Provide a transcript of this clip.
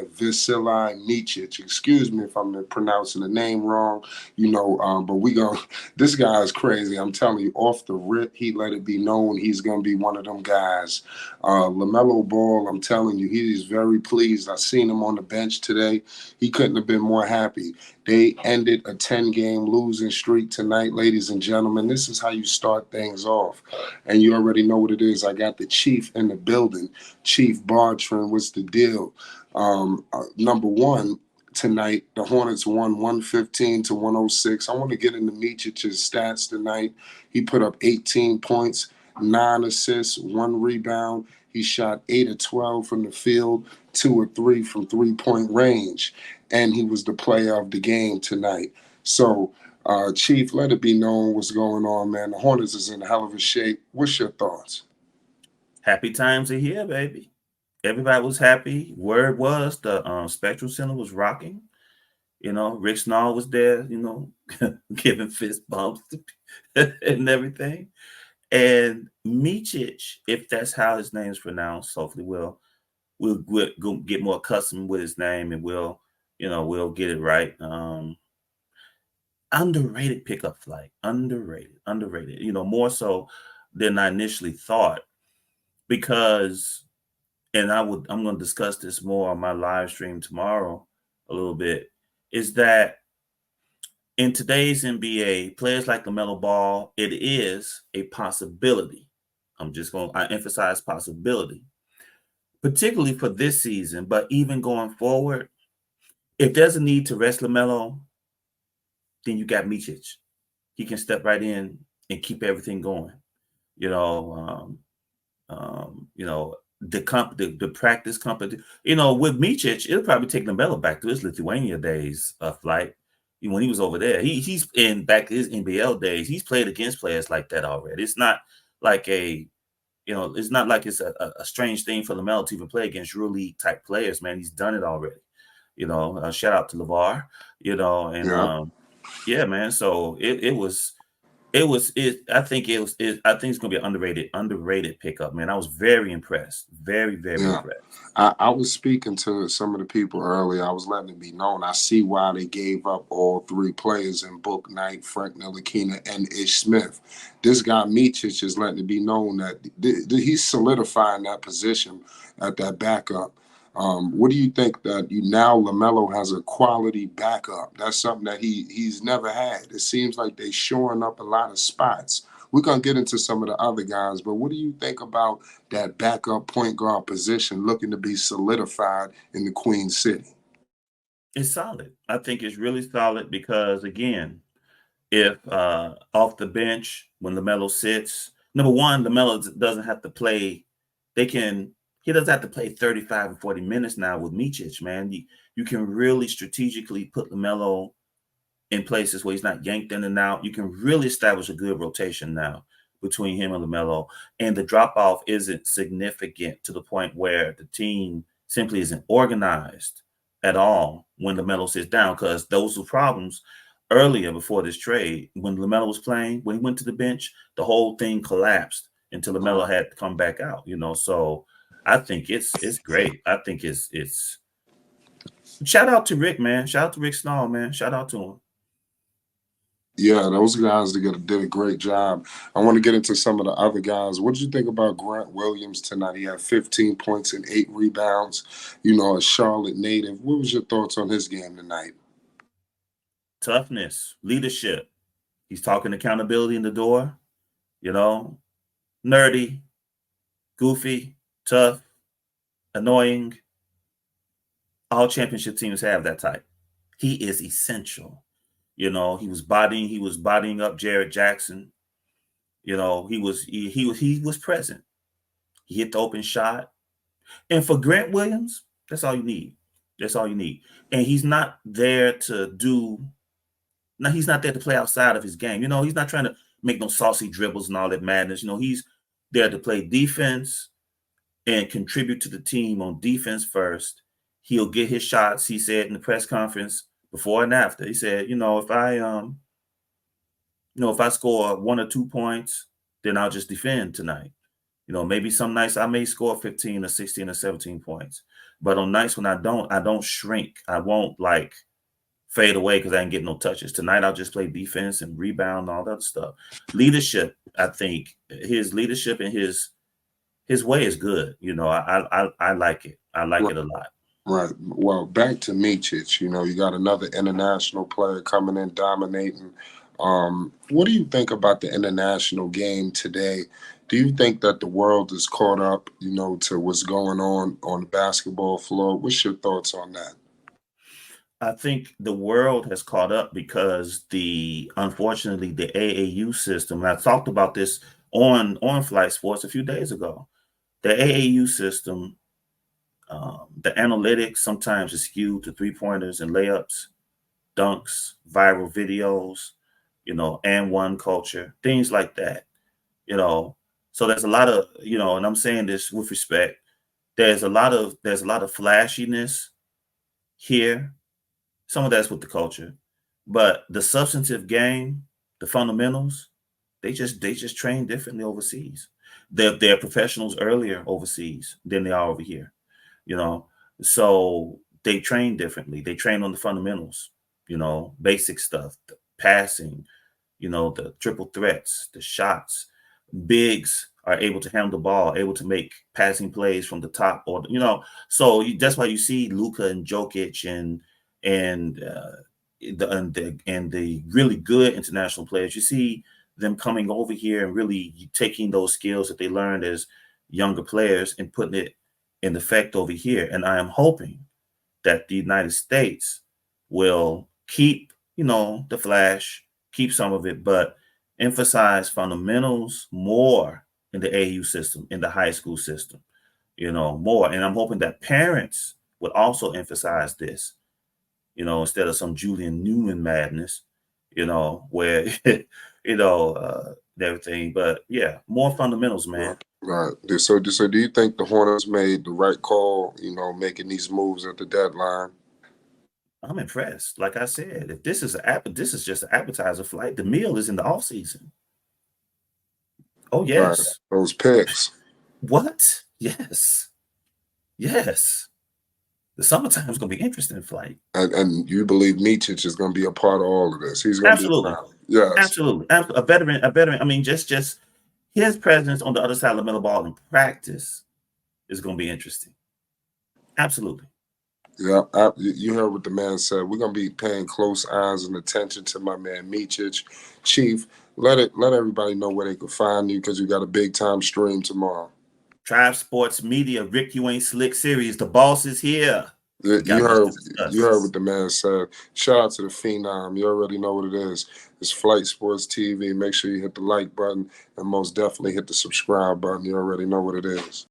Vasilije Micic. Excuse me if I'm pronouncing the name wrong, but this guy is crazy. I'm telling you, off the rip, he let it be known he's going to be one of them guys. Lamelo Ball, I'm telling you, he's very pleased. I seen him on the bench today. He couldn't have been more happy. They ended a 10-game losing streak tonight, ladies and gentlemen. This is how you start things off. And you already know what it is. I got the Chief in the building. Chief Bartram, what's the deal? Number one, tonight, the Hornets won 115 to 106. I want to get into Micic's stats tonight. He put up 18 points, 9 assists, 1 rebound. He shot 8 of 12 from the field, 2 or 3 from three-point range. And he was the player of the game tonight. So, Chief, let it be known what's going on, man. The Hornets is in a hell of a shape. What's your thoughts? Happy times are here, baby. Everybody was happy. Word was the Spectrum Center was rocking. Rick Snall was there, giving fist bumps and everything. And Micic, if that's how his name is pronounced, hopefully we'll get more accustomed with his name and we'll get it right. Underrated pickup flight. Underrated. More so than I initially thought. Because I'm going to discuss this more on my live stream tomorrow a little bit, is that in today's NBA, players like Lamelo Ball, it is a possibility. I emphasize possibility, particularly for this season, but even going forward, if there's a need to rest Lamelo, then you got Micic. He can step right in and keep everything going. You know, the practice company. With Micic, it'll probably take Lamelo back to his Lithuania days of flight. When he was over there, he's in back to his NBL days. He's played against players like that already. It's not like it's a strange thing for Lamelo to even play against EuroLeague type players. Man, he's done it already. Shout out to LeVar. And Yeah. yeah, man. So I think it's gonna be an underrated pickup, man. I was very impressed. Very, very Yeah. impressed. I was speaking to some of the people earlier. I was letting it be known. I see why they gave up all 3 players in Book Knight, Frank Ntilikina, and Ish Smith. This guy Micic is letting it be known that he's solidifying that position at that backup. What do you think that now Lamelo has a quality backup? That's something that he's never had. It seems like they're shoring up a lot of spots. We're gonna get into some of the other guys, but what do you think about that backup point guard position looking to be solidified in the Queen City? It's solid. I think it's really solid because again, if off the bench when Lamelo sits, number one, Lamelo doesn't have to play. He doesn't have to play 35 and 40 minutes now with Micic, man. You can really strategically put Lamelo in places where he's not yanked in and out. You can really establish a good rotation now between him and LaMelo. And the drop off isn't significant to the point where the team simply isn't organized at all when LaMelo sits down, because those were problems earlier before this trade. When LaMelo was playing, when he went to the bench, the whole thing collapsed until LaMelo had to come back out, So I think it's great. I think it's shout out to Rick, man. Shout out to Rick Snall, man. Shout out to him. Yeah, those guys did a great job. I want to get into some of the other guys. What did you think about Grant Williams tonight? He had 15 points and 8 rebounds. A Charlotte native. What was your thoughts on his game tonight? Toughness, leadership. He's talking accountability in the door, you know, nerdy, goofy, tough, annoying. All championship teams have that type. He is essential. He was bodying up Jared Jackson. He was present. He hit the open shot. And for Grant Williams, that's all you need. That's all you need. And he's not there to do now. He's not there to play outside of his game. He's not trying to make no saucy dribbles and all that madness. He's there to play defense and contribute to the team on defense first. He'll get his shots. He said in the press conference before and after, he said, if I score 1 or 2 points, then I'll just defend tonight. Maybe some nights I may score 15 or 16 or 17 points. But on nights when I don't shrink. I won't like fade away because I ain't getting no touches. Tonight I'll just play defense and rebound and all that stuff. Leadership, I think his leadership and his way is good. You know, I like it. I like Right. it a lot. Right. Well, back to Micic. You know, you got another international player coming in dominating. What do you think about the international game today? Do you think that the world is caught up, you know, to what's going on the basketball floor? What's your thoughts on that? I think the world has caught up because the unfortunately the AAU system, and I talked about this on Flight Sports a few days ago. The AAU system, the analytics sometimes is skewed to three pointers and layups, dunks, viral videos, you know, and one culture, things like that, you know. So there's a lot of, you know, and I'm saying this with respect. There's a lot of flashiness here. Some of that's with the culture, but the substantive game, the fundamentals, they just train differently overseas. They're professionals earlier overseas than they are over here, you know. So they train differently. They train on the fundamentals, you know, basic stuff, the passing, you know, the triple threats, the shots. Bigs are able to handle the ball, able to make passing plays from the top, or you know, so that's why you see Luka and Jokic and the really good international players. You see them coming over here and really taking those skills that they learned as younger players and putting it in effect over here. And I am hoping that the United States will keep, you know, the flash, keep some of it, but emphasize fundamentals more in the AU system, in the high school system, you know, more. And I'm hoping that parents would also emphasize this, you know, instead of some Julian Newman madness, you know, where, you know, everything. But yeah, more fundamentals, man. Right. Right. So do you think the Hornets made the right call, you know, making these moves at the deadline? I'm impressed. Like I said, if this is just an appetizer flight. The meal is in the off season. Oh Right. yes. Those picks. What? Yes. Yes. The summertime is gonna be interesting flight. And you believe Micic is going to be a part of all of this. He's going to be Absolutely. around. Yes. Absolutely. A veteran, a veteran. I mean, just his presence on the other side of the middle ball in practice is gonna be interesting. Absolutely. Yeah, you heard what the man said. We're gonna be paying close eyes and attention to my man Micic. Chief, let everybody know where they can find you because you got a big time stream tomorrow. Tribe Sports Media, Rick, You Ain't Slick series. The boss is here. You We got much to you heard discuss. what the man said. Shout out to the Phenom. You already know what it is. It's Flight Sports TV. Make sure you hit the like button and most definitely hit the subscribe button. You already know what it is.